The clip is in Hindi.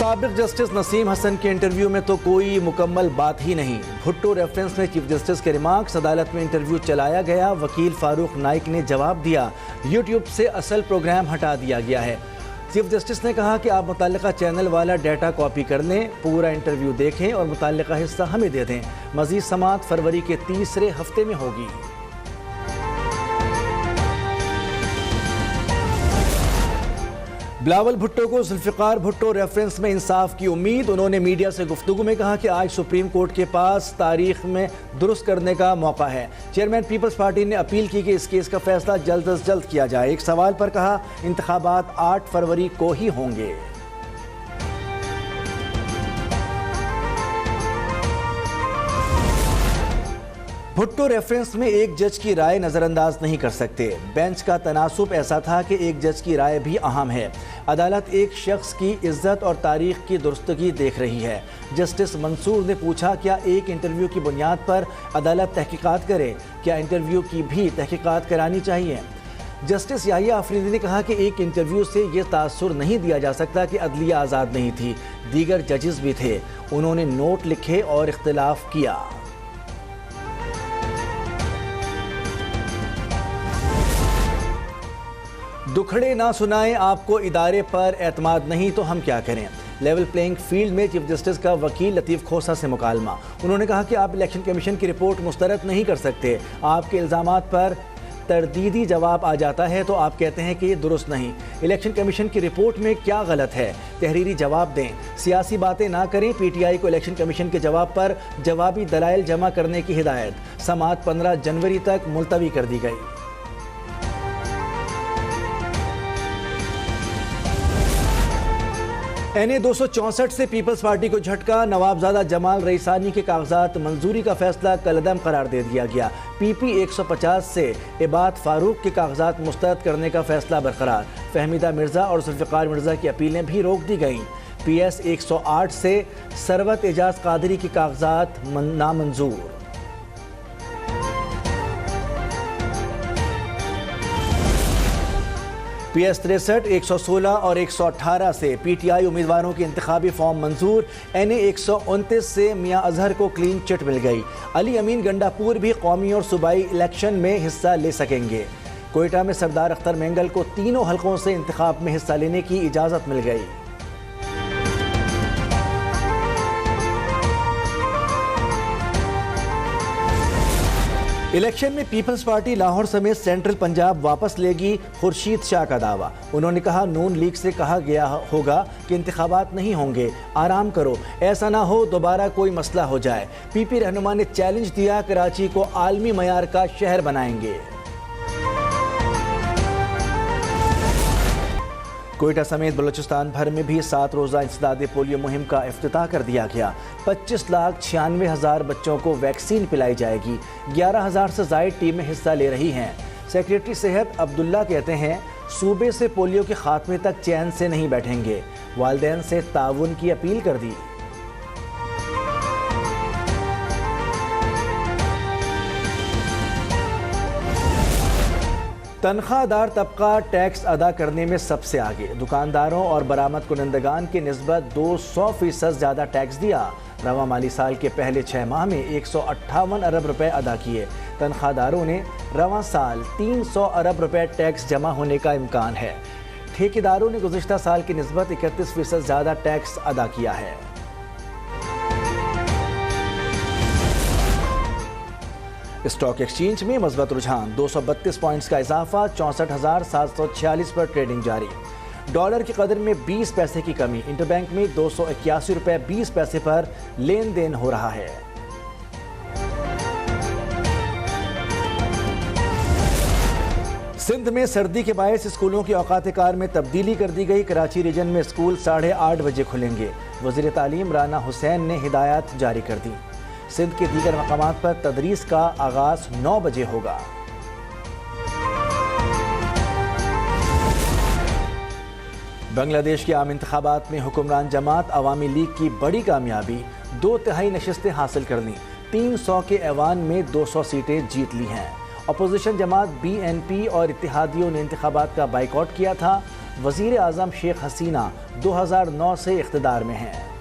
साबिक जस्टिस नसीम हसन के इंटरव्यू में तो कोई मुकम्मल बात ही नहीं। भुट्टो रेफरेंस में चीफ जस्टिस के रिमार्क्स, अदालत में इंटरव्यू चलाया गया, वकील फारूक नाइक ने जवाब दिया, यूट्यूब से असल प्रोग्राम हटा दिया गया है। चीफ जस्टिस ने कहा कि आप मुतल्लिका चैनल वाला डाटा कॉपी कर लें, पूरा इंटरव्यू देखें और मुतल्लिका हिस्सा हमें दे दें। मज़ीद समाअत फरवरी के तीसरे हफ्ते में होगी। बिलावल भुट्टो को जुल्फ़िकार भुट्टो रेफरेंस में इंसाफ की उम्मीद। उन्होंने मीडिया से गुफ्तगू में कहा कि आज सुप्रीम कोर्ट के पास तारीख में दुरुस्त करने का मौका है। चेयरमैन पीपल्स पार्टी ने अपील की कि इस केस का फैसला जल्द अज जल्द किया जाए। एक सवाल पर कहा, इंतखाबात 8 फरवरी को ही होंगे। भुट्टो रेफरेंस में एक जज की राय नज़रअंदाज नहीं कर सकते। बेंच का तनासुब ऐसा था कि एक जज की राय भी अहम है। अदालत एक शख्स की इज्जत और तारीख की दुरुस्तगी देख रही है। जस्टिस मंसूर ने पूछा, क्या एक इंटरव्यू की बुनियाद पर अदालत तहकीकात करे? क्या इंटरव्यू की भी तहकीकात करानी चाहिए? जस्टिस याहिया अफरीदी ने कहा कि एक इंटरव्यू से ये तासुर नहीं दिया जा सकता कि अदलिया आज़ाद नहीं थी। दीगर जजेस भी थे, उन्होंने नोट लिखे और इख्तिलाफ किया। दुखड़े ना सुनाएं, आपको इदारे पर एतमाद नहीं तो हम क्या करें? लेवल प्लेइंग फील्ड में चीफ जस्टिस का वकील लतीफ़ खोसा से मुकालमा। उन्होंने कहा कि आप इलेक्शन कमीशन की रिपोर्ट मुस्तरद नहीं कर सकते। आपके इल्ज़ामात पर तरदीदी जवाब आ जाता है तो आप कहते हैं कि ये दुरुस्त नहीं। इलेक्शन कमीशन की रिपोर्ट में क्या गलत है? तहरीरी जवाब दें, सियासी बातें ना करें। पीटीआई को इलेक्शन कमीशन के जवाब पर जवाबी दलाइल जमा करने की हिदायत। समाअत 15 जनवरी तक मुलतवी कर दी गई। NA 264 से पीपल्स पार्टी को झटका। नवाबजादा जमाल रईसानी के कागजात मंजूरी का फैसला कलअदम करार दे दिया गया। PP 150 से इबाद फारूक के कागजात मुस्तरद करने का फैसला बरकरार। फहमीदा मिर्ज़ा और जुल्फ़िकार मिर्ज़ा की अपीलें भी रोक दी गईं। PS 108 से सरवत एजाज कादरी के कागजात नामंजूर। PS 63, 116 और 118 से PTI उम्मीदवारों के इंतखाबी फॉर्म मंजूर। NA 129 से मियाँ अजहर को क्लीन चिट मिल गई। अली अमीन गंडापुर भी कौमी और सूबाई इलेक्शन में हिस्सा ले सकेंगे। कोयटा में सरदार अख्तर मेंगल को तीनों हलकों से इंतखाब में हिस्सा लेने की इजाज़त मिल गई। इलेक्शन में पीपल्स पार्टी लाहौर समेत सेंट्रल पंजाब वापस लेगी, खुर्शीद शाह का दावा। उन्होंने कहा, नून लीग से कहा गया होगा कि इंतखाबात नहीं होंगे, आराम करो, ऐसा ना हो दोबारा कोई मसला हो जाए। PP रहनुमा ने चैलेंज दिया, कराची को आलमी मयार का शहर बनाएंगे। कोयटा समेत बलूचिस्तान भर में भी 7 रोज़ा इंसदाद पोलियो मुहिम का इफ्तिताह कर दिया गया। 25,96,000 बच्चों को वैक्सीन पिलाई जाएगी। 11,000 से ज़ायद टीमें हिस्सा ले रही हैं। सेक्रेटरी सेहत अब्दुल्ला कहते हैं, सूबे से पोलियो के खात्मे तक चैन से नहीं बैठेंगे। वालिदैन से ताउन की अपील कर दी। तनख्वाहदार तबका टैक्स अदा करने में सबसे आगे। दुकानदारों और बरामद कुनंदगान के निस्बत 200% ज़्यादा टैक्स दिया। रवा माली साल के पहले 6 माह में 158 अरब रुपए अदा किए। तनख्वाहदारों ने रवा साल 300 अरब रुपए टैक्स जमा होने का इम्कान है। ठेकेदारों ने गुज़िश्ता साल की निस्बत 31% ज़्यादा टैक्स अदा किया है। स्टॉक एक्सचेंज में मज़बूत रुझान, 232 पॉइंट्स का इजाफा, 64,746 पर ट्रेडिंग जारी। डॉलर की कदर में 20 पैसे की कमी। इंटरबैंक में 281 रुपये 20 पैसे पर लेन देन हो रहा है। सिंध में सर्दी के बायस स्कूलों की औकात कार में तब्दीली कर दी गई। कराची रीजन में स्कूल 8:30 बजे खुलेंगे। वज़ीर तालीम राना हुसैन ने हिदायत जारी कर दी। सिंध के दीगर मकामात पर तदरीस का आगाज 9 बजे होगा। बांग्लादेश के आम इंतखाबात में हुक्मरान जमात अवामी लीग की बड़ी कामयाबी, 2/3 नशिस्तें हासिल कर लीं। 300 के ऐवान में 200 सीटें जीत ली हैं। अपोजिशन जमात BNP और इत्तेहादियों ने इंतखाबात का बाइकआउट किया था। वज़ीर आज़म शेख हसीना 2009 से इक़्तिदार में हैं।